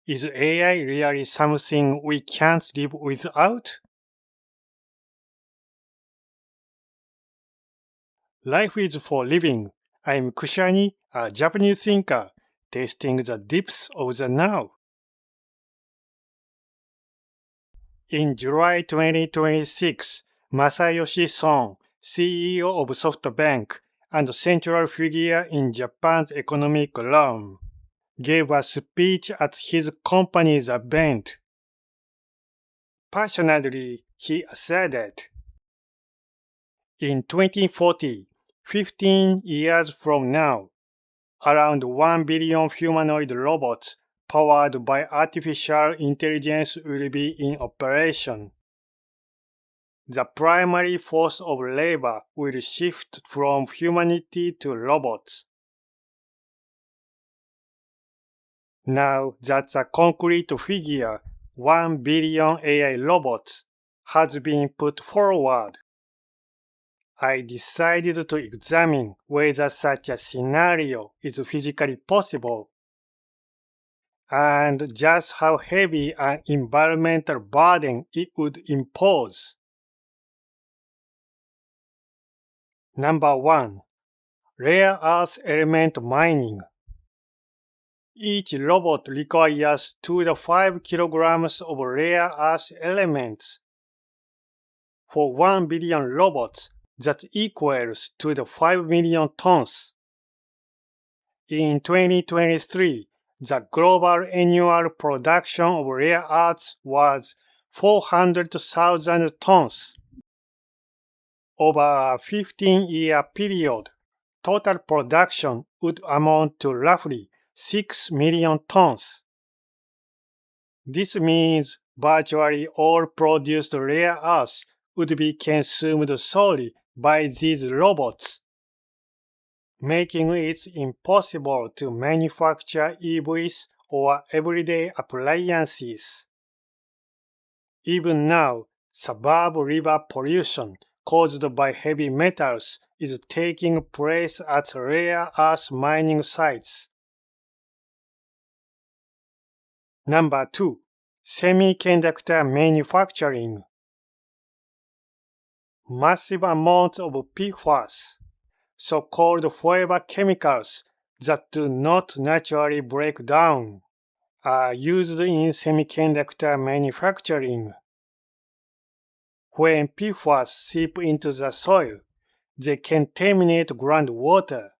Is AI really something we can't live without? Life is for living. I'm Kushani, a Japanese thinker, tasting the depths of the now. In July 2026, Masayoshi Son, CEO of SoftBank and central figure in Japan's economic realm, gave a speech at his company's event. Passionately, he asserted, in 2040, 15 years from now, around 1 billion humanoid robots powered by artificial intelligence will be in operation. The primary force of labor will shift from humanity to robots. Now that the concrete figure 1 billion AI robots has been put forward, I decided to examine whether such a scenario is physically possible and just how heavy an environmental burden it would impose. Number 1. Rare earth element mining. Each robot requires 2 to 5 kilograms of rare earth elements. For 1 billion robots, that equals 2 to 5 million tons. In 2023, the global annual production of rare earths was 400,000 tons. Over a 15-year period, total production would amount to roughly 6 million tons. This means virtually all produced rare earths would be consumed solely by these robots, making it impossible to manufacture EVs or everyday appliances. Even now, suburb river pollution caused by heavy metals is taking place at rare earth mining sites. Number 2. Semiconductor manufacturing. Massive amounts of PFAS, so-called forever chemicals that do not naturally break down, are used in semiconductor manufacturing. When PFAS seep into the soil, they contaminate groundwater.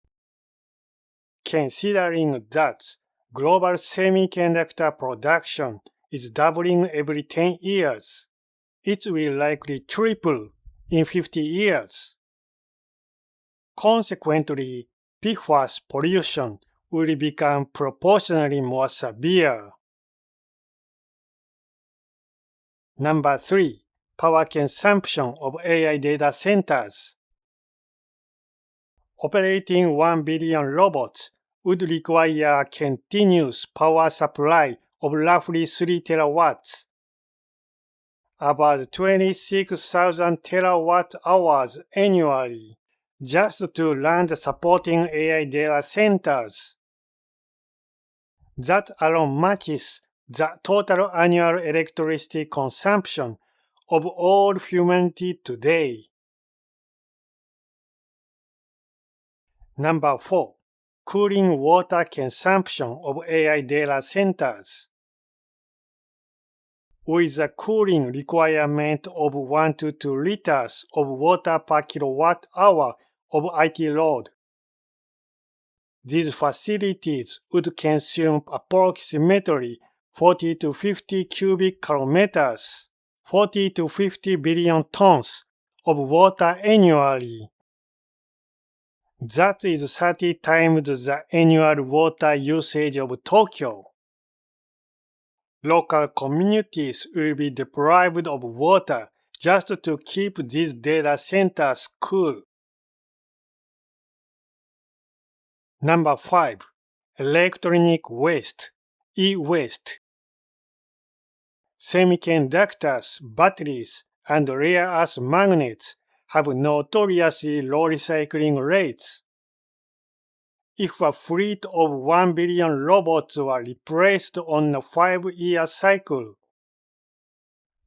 Considering that global semiconductor production is doubling every 10 years, it will likely triple in 50 years. Consequently, PFAS pollution will become proportionally more severe. Number 3. Power consumption of AI data centers. Operating 1 billion robots would require a continuous power supply of roughly 3 terawatts. About 26,000 terawatt hours annually, just to run the supporting AI data centers. That alone matches the total annual electricity consumption of all humanity today. Number 4. Cooling water consumption of AI data centers. With a cooling requirement of 1 to 2 liters of water per kilowatt hour of IT load, these facilities would consume approximately 40 to 50 cubic kilometers, 40 to 50 billion tons of water annually. That is 30 times the annual water usage of Tokyo. Local communities will be deprived of water just to keep these data centers cool. Number 5. Electronic waste, e-waste. Semiconductors, batteries, and rare earth magnets have notoriously low recycling rates. If a fleet of 1 billion robots were replaced on a 5-year cycle,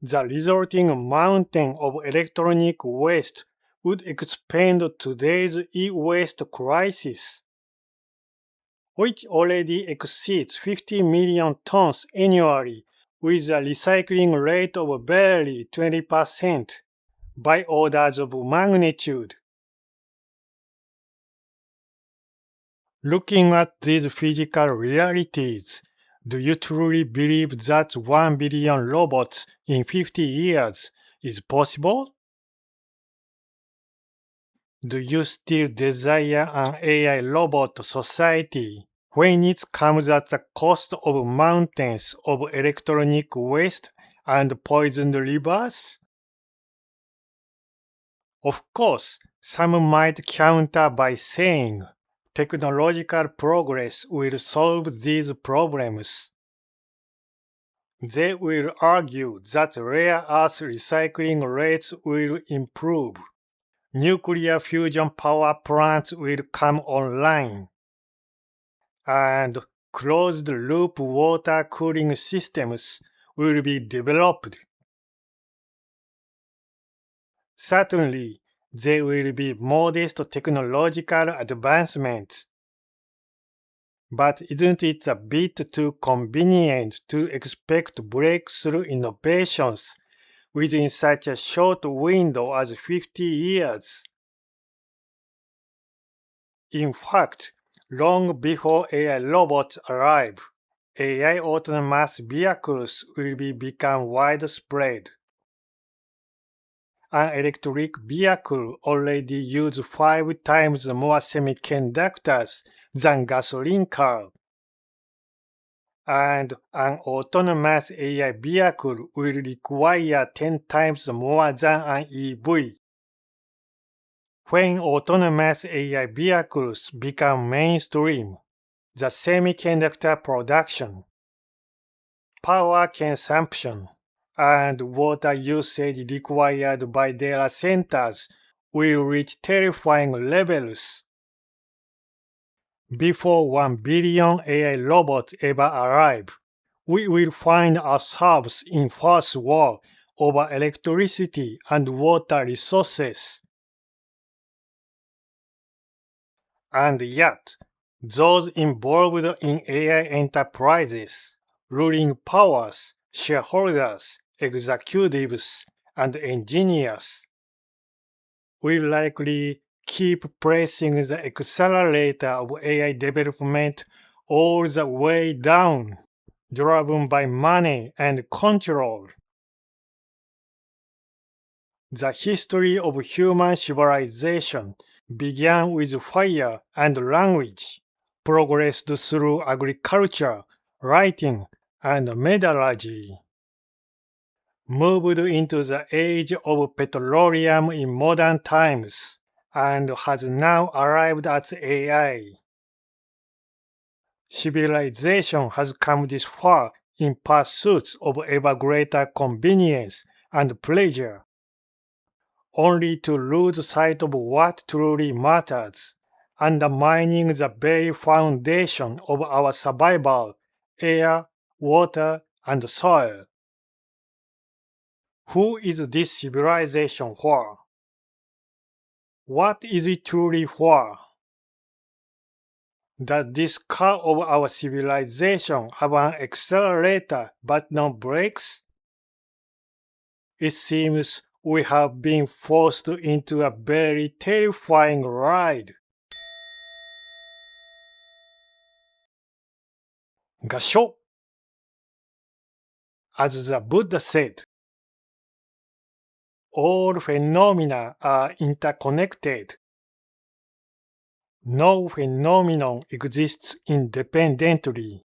the resulting mountain of electronic waste would expand today's e-waste crisis, which already exceeds 50 million tons annually with a recycling rate of barely 20% by orders of magnitude. Looking at these physical realities, do you truly believe that 1 billion robots in 50 years is possible? Do you still desire an AI robot society when it comes at the cost of mountains of electronic waste and poisoned rivers? Of course, some might counter by saying technological progress will solve these problems. They will argue that rare earth recycling rates will improve. Nuclear fusion power plants will come online, and closed-loop water cooling systems will be developed. Certainly, there will be modest technological advancements. But isn't it a bit too convenient to expect breakthrough innovations within such a short window as 50 years? In fact, long before AI robots arrive, AI autonomous vehicles will become widespread. An electric vehicle already uses 5 times more semiconductors than gasoline car, and an autonomous AI vehicle will require 10 times more than an EV. When autonomous AI vehicles become mainstream, the semiconductor production, power consumption, and water usage required by data centers will reach terrifying levels. Before 1 billion AI robots ever arrive, we will find ourselves in first war over electricity and water resources. And yet, those involved in AI enterprises, ruling powers, shareholders, executives, and engineers will likely keep pressing the accelerator of AI development all the way down, driven by money and control. The history of human civilization began with fire and language, progressed through agriculture, writing, and metallurgy, moved into the age of petroleum in modern times, and has now arrived at AI. Civilization has come this far in pursuit of ever greater convenience and pleasure, only to lose sight of what truly matters, undermining the very foundation of our survival, air, water, and soil. Who is this civilization for? What is it truly for? Does this car of our civilization have an accelerator but no brakes? It seems we have been forced into a very terrifying ride. 合唱 As the Buddha said, all phenomena are interconnected. No phenomenon exists independently.